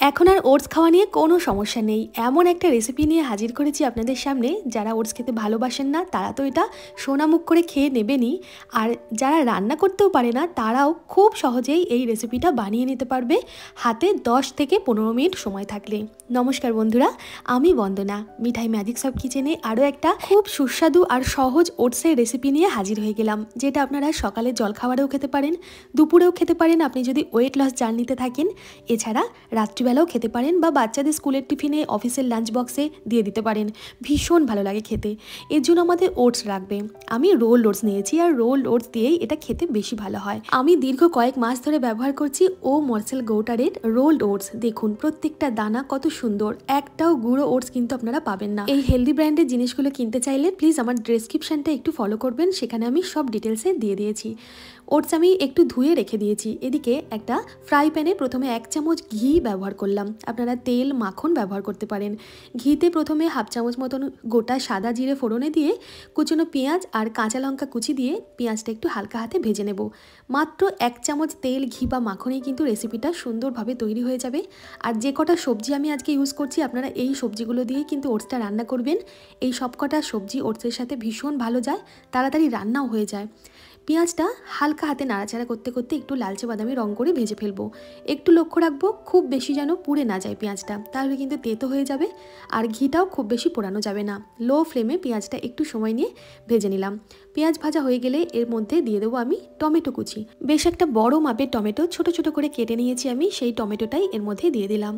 এখন আর ওটস খাওয়া নিয়ে কোনো সমস্যা নেই। এমন একটা রেসিপি নিয়ে হাজির করেছি আপনাদের সামনে। যারা ওটস খেতে ভালোবাসেন না তারা তো এটা সোনামুখ করে খেয়ে নেবেনই, আর যারা রান্না করতেও পারে না তারাও খুব সহজেই এই রেসিপিটা বানিয়ে নিতে পারবে হাতে 10 থেকে 15 মিনিট সময় থাকলে। নমস্কার বন্ধুরা, আমি বন্দনা মিঠাই ম্যাজিক সব কিচেনে আরও একটা খুব সুস্বাদু আর সহজ ওটসের রেসিপি নিয়ে হাজির হয়ে গেলাম, যেটা আপনারা সকালে জলখাবারেও খেতে পারেন, দুপুরেও খেতে পারেন আপনি যদি ওয়েট লস জার্নিতে থাকেন, এছাড়া রাত্রিবেলাও খেতে পারেন বা বাচ্চাদের স্কুলের টিফিনে, অফিসের লাঞ্চ বক্সে দিয়ে দিতে পারেন। ভীষণ ভালো লাগে খেতে। এর জন্য আমাদের ওটস লাগবে। আমি রোল ওটস নিয়েছি, আর রোল ওটস দিয়েই এটা খেতে বেশি ভালো হয়। আমি দীর্ঘ কয়েক মাস ধরে ব্যবহার করছি ও মর্সেল গৌটারের রোলড ওটস। দেখুন প্রত্যেকটা দানা কত সুন্দর, একটাও গুঁড়ো ওটস কিন্তু আপনারা পাবেন না। এই হেলদি ব্র্যান্ডের জিনিসগুলো কিনতে চাইলে প্লিজ আমার ডেসক্রিপশনটা একটু ফলো করবেন, সেখানে আমি সব ডিটেলসে দিয়ে দিয়েছি। ওটস আমি একটু ধুয়ে রেখে দিয়েছি। এদিকে একটা ফ্রাই প্যানে প্রথমে 1 চামচ ঘি ব্যবহার করলাম। আপনারা তেল, মাখন ব্যবহার করতে পারেন। ঘিতে প্রথমে 1/2 চামচ মতন গোটা সাদা জিরে ফোড়নে দিয়ে কুচনো পেঁয়াজ আর কাঁচা লঙ্কা কুচি দিয়ে পেঁয়াজটা একটু হালকা হাতে ভেজে নেব। মাত্র 1 চামচ তেল, ঘি বা মাখনেই কিন্তু রেসিপিটা সুন্দরভাবে তৈরি হয়ে যাবে। আর যে কটা সবজি আমি আজকে ইউজ করছি, আপনারা এই সবজিগুলো দিয়েই কিন্তু ওটসটা রান্না করবেন। এই সব কটা সবজি ওটসের সাথে ভীষণ ভালো যায়, তাড়াতাড়ি রান্নাও হয়ে যায়। পেঁয়াজটা হালকা হাতে নাড়াচাড়া করতে করতে একটু লালচে বাদামি রং করে ভেজে ফেলবো। একটু লক্ষ্য রাখবো খুব বেশি যেন পুড়ে না যায় পেঁয়াজটা, তাহলে কিন্তু তেতো হয়ে যাবে। আর ঘিটাও খুব বেশি পোড়ানো যাবে না। লো ফ্লেমে পেঁয়াজটা একটু সময় নিয়ে ভেজে নিলাম। পেঁয়াজ ভাজা হয়ে গেলে এর মধ্যে দিয়ে দেবো আমি টমেটো কুচি। বেশ একটা বড় মাপের টমেটো ছোট ছোট করে কেটে নিয়েছি আমি, সেই টমেটোটাই এর মধ্যে দিয়ে দিলাম।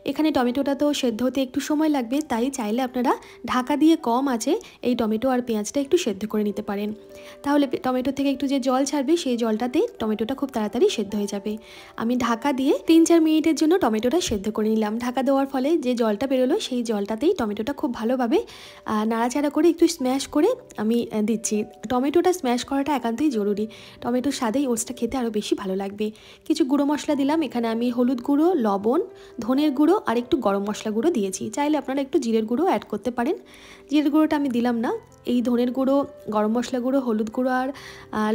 এখানে টমেটোটা তো সেদ্ধ হতে একটু সময় লাগবে, তাই চাইলে আপনারা ঢাকা দিয়ে কম আঁচে এই টমেটো আর পেঁয়াজটা একটু সেদ্ধ করে নিতে পারেন। তাহলে টমেটো থেকে একটু যে জল ছাড়বে সেই জলটাতে টমেটোটা খুব তাড়াতাড়ি সেদ্ধ হয়ে যাবে। আমি ঢাকা দিয়ে 3-4 মিনিটের জন্য টমেটোটা সেদ্ধ করে নিলাম। ঢাকা দেওয়ার ফলে যে জলটা বেরোলো সেই জলটাতেই টমেটোটা খুব ভালোভাবে নাড়াচাড়া করে একটু স্ম্যাশ করে আমি দিচ্ছি। টমেটোটা স্ম্যাশ করাটা একান্তই জরুরি। টমেটোর স্বাদেই ওটসটা খেতে আরও বেশি ভালো লাগবে। কিছু গুঁড়ো মশলা দিলাম। এখানে আমি হলুদ গুঁড়ো, লবণ, ধনের গুঁড়ো আর একটু গরম মশলা গুঁড়ো দিয়েছি। চাইলে আপনারা একটু জিরের গুঁড়ো অ্যাড করতে পারেন। জিরের গুঁড়োটা আমি দিলাম না। এই ধনের গুঁড়ো, গরম মশলা গুঁড়ো, হলুদ গুঁড়ো আর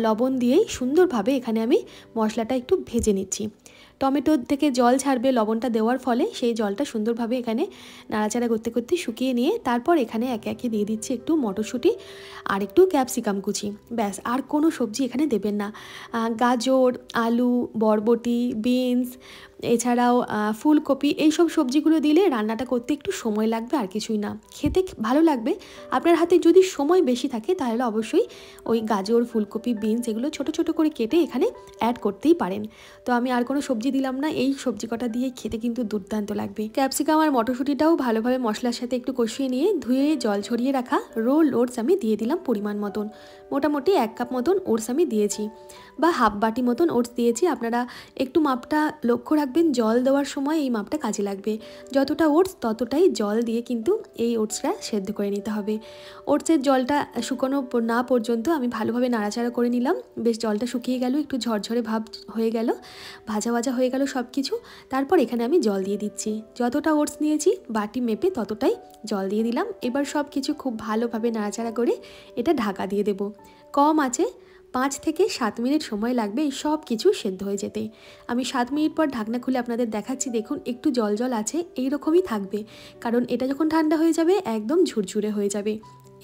লবণ দিয়েই সুন্দরভাবে এখানে আমি মশলাটা একটু ভেজে নিচ্ছি। টমেটোর থেকে জল ছাড়বে লবণটা দেওয়ার ফলে, সেই জলটা সুন্দরভাবে এখানে নাড়াচাড়া করতে করতে শুকিয়ে নিয়ে তারপর এখানে একে একে দিয়ে দিচ্ছি একটু মটরশুঁটি আর একটু ক্যাপসিকাম কুচি। ব্যাস, আর কোনো সবজি এখানে দেবেন না। গাজর, আলু, বরবটি, বিনস, এছাড়াও ফুলকপি, এইসব সবজিগুলো দিলে রান্নাটা করতে একটু সময় লাগবে, আর কিছুই না। খেতে ভালো লাগবে। আপনার হাতে যদি সময় বেশি থাকে তাহলে অবশ্যই ওই গাজর, ফুলকপি, বিনস এগুলো ছোট ছোট করে কেটে এখানে অ্যাড করতেই পারেন। তো আমি আর কোনো সবজি দিলাম না। এই সবজি কটা দিয়ে খেতে কিন্তু দুর্দান্ত লাগবে। ক্যাপসিকাম আর মটরশুঁটিটাও ভালোভাবে মশলার সাথে একটু কষিয়ে নিয়ে ধুয়ে জল ছড়িয়ে রাখা রোল ওটস আমি দিয়ে দিলাম পরিমাণ মতন। মোটামুটি 1 কাপ মতন ওটস আমি দিয়েছি, বা হাফ বাটি মতন ওটস দিয়েছি। আপনারা একটু মাপটা লক্ষ্য রাখবেন, জল দেওয়ার সময় এই মাপটা কাজে লাগবে। যতটা ওটস ততটাই জল দিয়ে কিন্তু এই ওটসটা সেদ্ধ করে নিতে হবে। ওটসের জলটা শুকনো না পর্যন্ত আমি ভালোভাবে নাড়াচাড়া করে নিলাম। বেশ জলটা শুকিয়ে গেল, একটু ঝরঝরে ভাব হয়ে গেল, ভাজা ভাজা হয়ে গেল সব কিছু। তারপর এখানে আমি জল দিয়ে দিচ্ছি। যতটা ওটস নিয়েছি বাটি মেপে ততটাই জল দিয়ে দিলাম। এবার সব কিছু খুব ভালোভাবে নাড়াচাড়া করে এটা ঢাকা দিয়ে দেব। কম আছে 5 থেকে 7 মিনিট সময় লাগবে এই সব কিছু সেদ্ধ হয়ে যেতে। আমি 7 মিনিট পর ঢাকনা খুলে আপনাদের দেখাচ্ছি। দেখুন একটু জল জল আছে, এইরকমই থাকবে, কারণ এটা যখন ঠান্ডা হয়ে যাবে একদম ঝুরঝুরে হয়ে যাবে।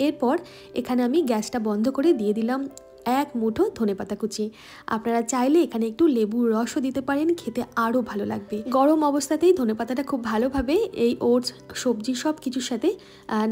এরপর এখানে আমি গ্যাসটা বন্ধ করে দিয়ে দিলাম 1 মুঠো ধনেপাতা কুচি। আপনারা চাইলে এখানে একটু লেবুর রসও দিতে পারেন, খেতে আরও ভালো লাগবে। গরম অবস্থাতেই ধনেপাতাটা খুব ভালোভাবে এই ওটস, সবজি সব কিছুর সাথে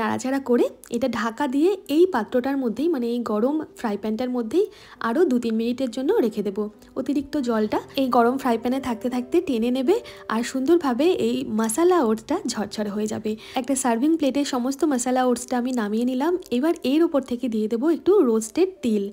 নাড়াচাড়া করে এটা ঢাকা দিয়ে এই পাত্রটার মধ্যেই, মানে এই গরম ফ্রাই প্যানটার মধ্যেই আরও 2-3 মিনিটের জন্য রেখে দেবো। অতিরিক্ত জলটা এই গরম ফ্রাই প্যানে থাকতে থাকতে টেনে নেবে, আর সুন্দরভাবে এই মশলা ওটসটা ঝরঝরে হয়ে যাবে। একটা সার্ভিং প্লেটে সমস্ত মশলা ওটসটা আমি নামিয়ে নিলাম। এবার এর ওপর থেকে দিয়ে দেবো একটু রোস্টেড তিল।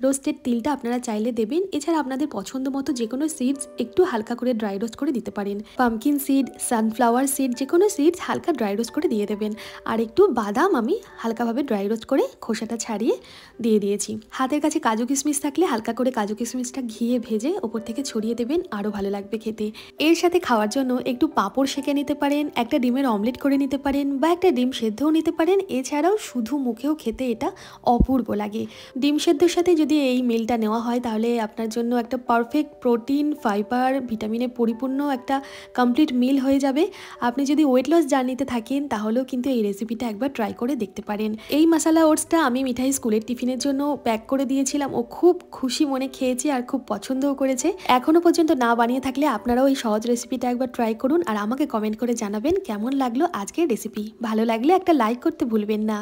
রোস্টেড তিলটা আপনারা চাইলে দেবেন। এছাড়া আপনাদের পছন্দ মতো যে কোনো সিডস একটু হালকা করে ড্রাই রোস্ট করে দিতে পারেন। পামকিন সিড, সানফ্লাওয়ার সিড, যে কোনো সিডস হালকা ড্রাই রোস্ট করে দিয়ে দেবেন। আর একটু বাদাম আমি হালকাভাবে ড্রাই রোস্ট করে খোসাটা ছাড়িয়ে দিয়ে দিয়েছি। হাতের কাছে কাজু কিশমিশ থাকলে হালকা করে কাজু কিশমিশটা ঘিয়ে ভেজে ওপর থেকে ছড়িয়ে দেবেন, আরও ভালো লাগবে খেতে। এর সাথে খাওয়ার জন্য একটু পাঁপড় সেঁকে নিতে পারেন, একটা ডিমের অমলেট করে নিতে পারেন, বা একটা ডিম সেদ্ধও নিতে পারেন। এছাড়াও শুধু মুখেও খেতে এটা অপূর্ব লাগে। ডিম সেদ্ধর সাথে যদি যদি এই মিলটা নেওয়া হয় তাহলে আপনার জন্য একটা পারফেক্ট প্রোটিন, ফাইবার, ভিটামিনে পরিপূর্ণ একটা কমপ্লিট মিল হয়ে যাবে। আপনি যদি ওয়েট লস জার্নিতে থাকেন তাহলেও কিন্তু এই রেসিপিটা একবার ট্রাই করে দেখতে পারেন। এই মশালা ওটসটা আমি মিঠাই স্কুলের টিফিনের জন্য প্যাক করে দিয়েছিলাম, ও খুব খুশি মনে খেয়েছে আর খুব পছন্দও করেছে। এখনও পর্যন্ত না বানিয়ে থাকলে আপনারাও এই সহজ রেসিপিটা একবার ট্রাই করুন আর আমাকে কমেন্ট করে জানাবেন কেমন লাগলো আজকের রেসিপি। ভালো লাগলে একটা লাইক করতে ভুলবেন না।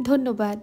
ধন্যবাদ।